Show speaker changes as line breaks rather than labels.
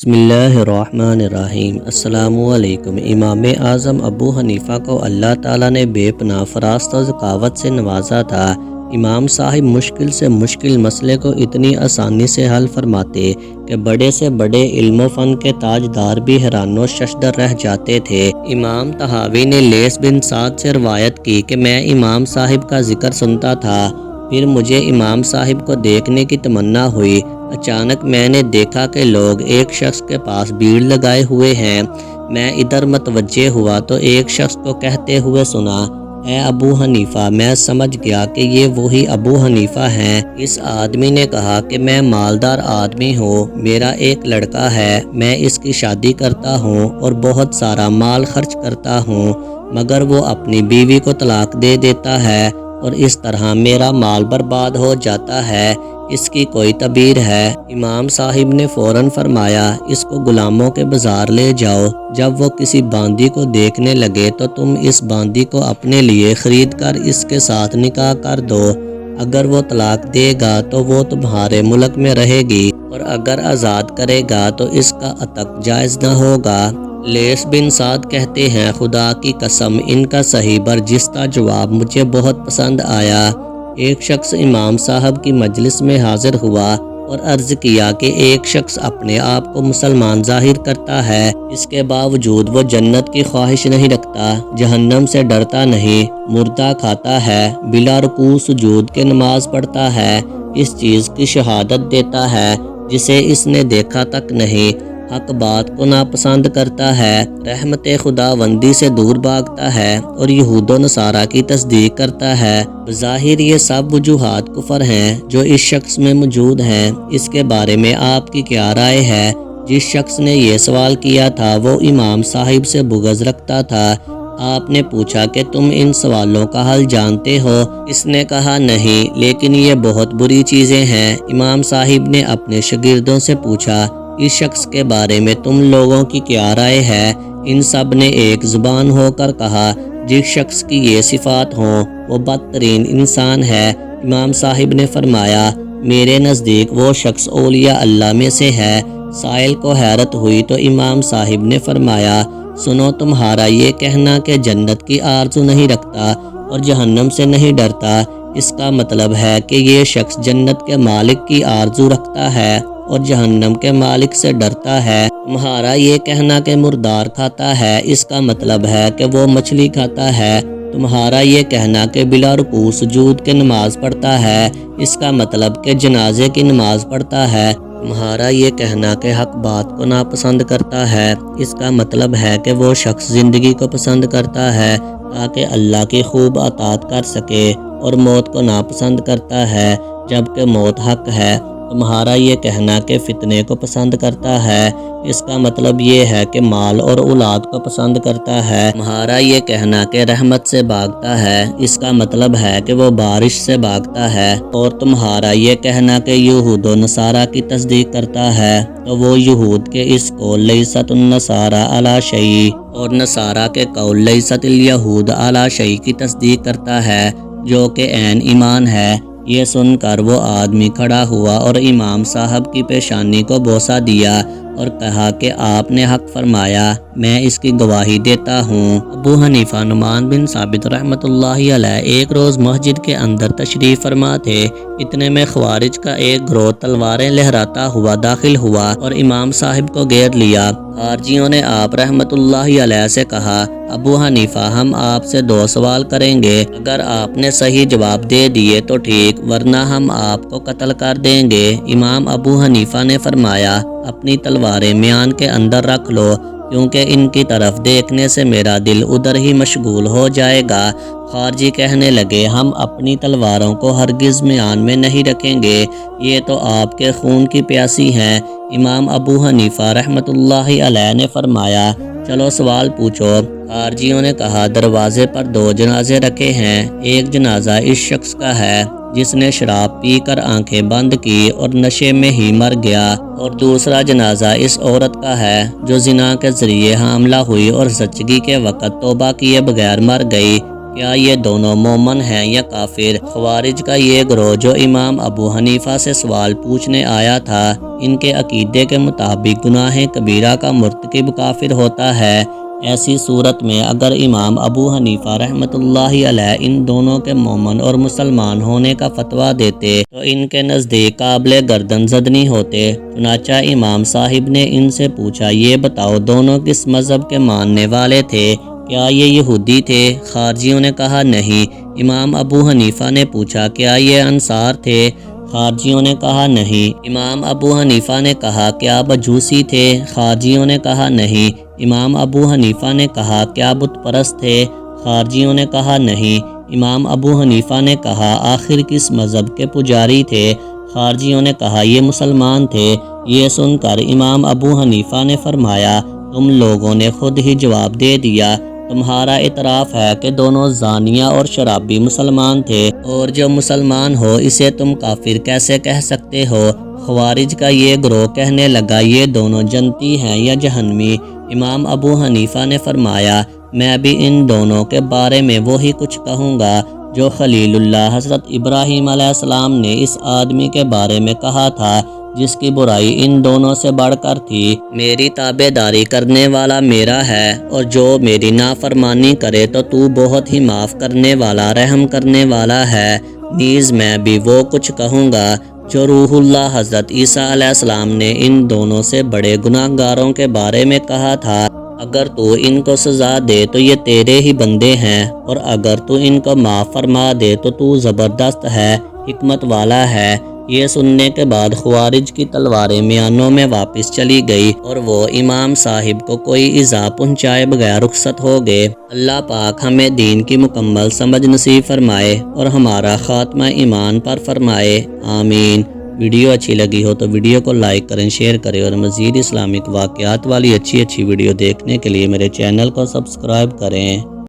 بسم اللہ الرحمن الرحیم۔ السلام علیکم۔ امام اعظم ابو حنیفہ کو اللہ تعالیٰ نے بے پناہ فراست و ذکاوت سے نوازا تھا۔ امام صاحب مشکل سے مشکل مسئلے کو اتنی آسانی سے حل فرماتے کہ بڑے سے بڑے علم و فن کے تاجدار بھی حیران و ششدر رہ جاتے تھے۔ امام طحاوی نے لیث بن سعد سے روایت کی کہ میں امام صاحب کا ذکر سنتا تھا، پھر مجھے امام صاحب کو دیکھنے کی تمنا ہوئی۔ اچانک میں نے دیکھا کہ لوگ ایک شخص کے پاس بھیڑ لگائے ہوئے ہیں۔ میں ادھر متوجہ ہوا تو ایک شخص کو کہتے ہوئے سنا، اے ابو حنیفہ۔ میں سمجھ گیا کہ یہ وہی ابو حنیفہ ہیں۔ اس آدمی نے کہا کہ میں مالدار آدمی ہوں، میرا ایک لڑکا ہے، میں اس کی شادی کرتا ہوں اور بہت سارا مال خرچ کرتا ہوں، مگر وہ اپنی بیوی کو طلاق دے دیتا ہے اور اس طرح میرا مال برباد ہو جاتا ہے۔ اس کی کوئی تعبیر ہے؟ امام صاحب نے فوراً فرمایا، اس کو غلاموں کے بازار لے جاؤ، جب وہ کسی باندی کو دیکھنے لگے تو تم اس باندی کو اپنے لیے خرید کر اس کے ساتھ نکاح کر دو۔ اگر وہ طلاق دے گا تو وہ تمہارے ملک میں رہے گی، اور اگر آزاد کرے گا تو اس کا عتق جائز نہ ہوگا۔ لیث بن سعد کہتے ہیں، خدا کی قسم ان کا صحیح برجستہ جواب مجھے بہت پسند آیا۔ ایک شخص امام صاحب کی مجلس میں حاضر ہوا اور عرض کیا کہ ایک شخص اپنے آپ کو مسلمان ظاہر کرتا ہے، اس کے باوجود وہ جنت کی خواہش نہیں رکھتا، جہنم سے ڈرتا نہیں، مردہ کھاتا ہے، بلا رکوع سجود کے نماز پڑھتا ہے، اس چیز کی شہادت دیتا ہے جسے اس نے دیکھا تک نہیں، حق بات کو ناپسند کرتا ہے، رحمت خداوندی سے دور بھاگتا ہے اور یہود و نصارہ کی تصدیق کرتا ہے۔ بظاہر یہ سب وجوہات کفر ہیں جو اس شخص میں موجود ہیں۔ اس کے بارے میں آپ کی کیا رائے ہے؟ جس شخص نے یہ سوال کیا تھا وہ امام صاحب سے بغض رکھتا تھا۔ آپ نے پوچھا کہ تم ان سوالوں کا حل جانتے ہو؟ اس نے کہا نہیں، لیکن یہ بہت بری چیزیں ہیں۔ امام صاحب نے اپنے شاگردوں سے پوچھا، اس شخص کے بارے میں تم لوگوں کی کیا رائے ہے؟ ان سب نے ایک زبان ہو کر کہا، جس شخص کی یہ صفات ہوں وہ بدترین انسان ہے۔ امام صاحب نے فرمایا، میرے نزدیک وہ شخص اولیاء اللہ میں سے ہے۔ سائل کو حیرت ہوئی تو امام صاحب نے فرمایا، سنو، تمہارا یہ کہنا کہ جنت کی آرزو نہیں رکھتا اور جہنم سے نہیں ڈرتا، اس کا مطلب ہے کہ یہ شخص جنت کے مالک کی آرزو رکھتا ہے اور جہنم کے مالک سے ڈرتا ہے۔ تمہارا یہ کہنا کہ مردار کھاتا ہے، اس کا مطلب ہے کہ وہ مچھلی کھاتا ہے۔ تمہارا یہ کہنا کہ بلا رکوع سجود کے نماز پڑھتا ہے، اس کا مطلب کہ جنازے کی نماز پڑھتا ہے۔ تمہارا یہ کہنا کہ حق بات کو ناپسند کرتا ہے، اس کا مطلب ہے کہ وہ شخص زندگی کو پسند کرتا ہے تاکہ اللہ کی خوب اطاعت کر سکے، اور موت کو ناپسند کرتا ہے جبکہ موت حق ہے۔ تمہارا یہ کہنا کہ فتنے کو پسند کرتا ہے، اس کا مطلب یہ ہے کہ مال اور اولاد کو پسند کرتا ہے۔ تمہارا یہ کہنا کہ رحمت سے بھاگتا ہے، اس کا مطلب ہے کہ وہ بارش سے بھاگتا ہے، اور تمہارا یہ کہنا کہ یہود و نصارہ کی تصدیق کرتا ہے تو وہ یہود کے اس قول لیست النصارى علی شیء اور نصارہ کے قول لیست الیہود علی شیء کی تصدیق کرتا ہے، جو کہ عین ایمان ہے۔ یہ سن کر وہ آدمی کھڑا ہوا اور امام صاحب کی پیشانی کو بوسہ دیا اور کہا کہ آپ نے حق فرمایا، میں اس کی گواہی دیتا ہوں۔ ابو حنیفہ نعمان بن ثابت رحمۃ اللہ علیہ ایک روز مسجد کے اندر تشریف فرما تھے، اتنے میں خوارج کا ایک گروہ تلواریں لہراتا ہوا داخل ہوا اور امام صاحب کو گھیر لیا۔ خارجیوں نے آپ رحمۃ اللہ علیہ سے کہا، ابو حنیفہ، ہم آپ سے 2 سوال کریں گے، اگر آپ نے صحیح جواب دے دیے تو ٹھیک، ورنہ ہم آپ کو قتل کر دیں گے۔ امام ابو حنیفہ نے فرمایا، اپنی تلواریں میان کے اندر رکھ لو، کیونکہ ان کی طرف دیکھنے سے میرا دل ادھر ہی مشغول ہو جائے گا۔ خارجی کہنے لگے، ہم اپنی تلواروں کو ہرگز میان میں نہیں رکھیں گے، یہ تو آپ کے خون کی پیاسی ہیں۔ امام ابو حنیفہ رحمۃ اللہ علیہ نے فرمایا، چلو سوال پوچھو۔ خارجیوں نے کہا، دروازے پر 2 جنازے رکھے ہیں، ایک جنازہ اس شخص کا ہے جس نے شراب پی کر آنکھیں بند کی اور نشے میں ہی مر گیا، اور دوسرا جنازہ اس عورت کا ہے جو زنا کے ذریعے حاملہ ہوئی اور زچگی کے وقت توبہ کیے بغیر مر گئی۔ کیا یہ دونوں مومن ہیں یا کافر؟ خوارج کا یہ گروہ جو امام ابو حنیفہ سے سوال پوچھنے آیا تھا، ان کے عقیدے کے مطابق گناہ کبیرہ کا مرتکب کافر ہوتا ہے۔ ایسی صورت میں اگر امام ابو حنیفہ رحمۃ اللہ علیہ ان دونوں کے مومن اور مسلمان ہونے کا فتویٰ دیتے تو ان کے نزدیک قابل گردن زدنی ہوتے۔ چنانچہ امام صاحب نے ان سے پوچھا، یہ بتاؤ دونوں کس مذہب کے ماننے والے تھے؟ کیا یہ یہودی تھے؟ خارجیوں نے کہا نہیں۔ امام ابو حنیفہ نے پوچھا، کیا یہ انصار تھے؟ خارجیوں نے کہا نہیں۔ امام ابو حنیفہ نے کہا، کیا مجوسی تھے؟ خارجیوں نے کہا نہیں۔ امام ابو حنیفہ نے کہا، کیا بت پرست تھے؟ خارجیوں نے کہا نہیں۔ امام ابو حنیفہ نے کہا، آخر کس مذہب کے پجاری تھے؟ خارجیوں نے کہا، یہ مسلمان تھے۔ یہ سن کر امام ابو حنیفہ نے فرمایا، تم لوگوں نے خود ہی جواب دے دیا۔ تمہارا اعتراف ہے کہ دونوں زانیہ اور شرابی مسلمان تھے، اور جو مسلمان ہو اسے تم کافر کیسے کہہ سکتے ہو؟ خوارج کا یہ گروہ کہنے لگا، یہ دونوں جنتی ہیں یا جہنمی؟ امام ابو حنیفہ نے فرمایا، میں بھی ان دونوں کے بارے میں وہی کچھ کہوں گا جو خلیل اللہ حضرت ابراہیم علیہ السلام نے اس آدمی کے بارے میں کہا تھا جس کی برائی ان دونوں سے بڑھ کر تھی۔ میری تابع داری کرنے والا میرا ہے، اور جو میری نافرمانی کرے تو بہت ہی معاف کرنے والا رحم کرنے والا ہے۔ نیز میں بھی وہ کچھ کہوں گا جو روح اللہ حضرت عیسیٰ علیہ السلام نے ان دونوں سے بڑے گناہ گاروں کے بارے میں کہا تھا۔ اگر تو ان کو سزا دے تو یہ تیرے ہی بندے ہیں، اور اگر تو ان کو معاف فرما دے تو زبردست ہے، حکمت والا ہے۔ یہ سننے کے بعد خوارج کی تلواریں میانوں میں واپس چلی گئی اور وہ امام صاحب کو کوئی ایذا پہنچائے بغیر رخصت ہو گئے۔ اللہ پاک ہمیں دین کی مکمل سمجھ نصیب فرمائے اور ہمارا خاتمہ ایمان پر فرمائے، آمین۔ ویڈیو اچھی لگی ہو تو ویڈیو کو لائک کریں، شیئر کریں، اور مزید اسلامک واقعات والی اچھی ویڈیو دیکھنے کے لیے میرے چینل کو سبسکرائب کریں۔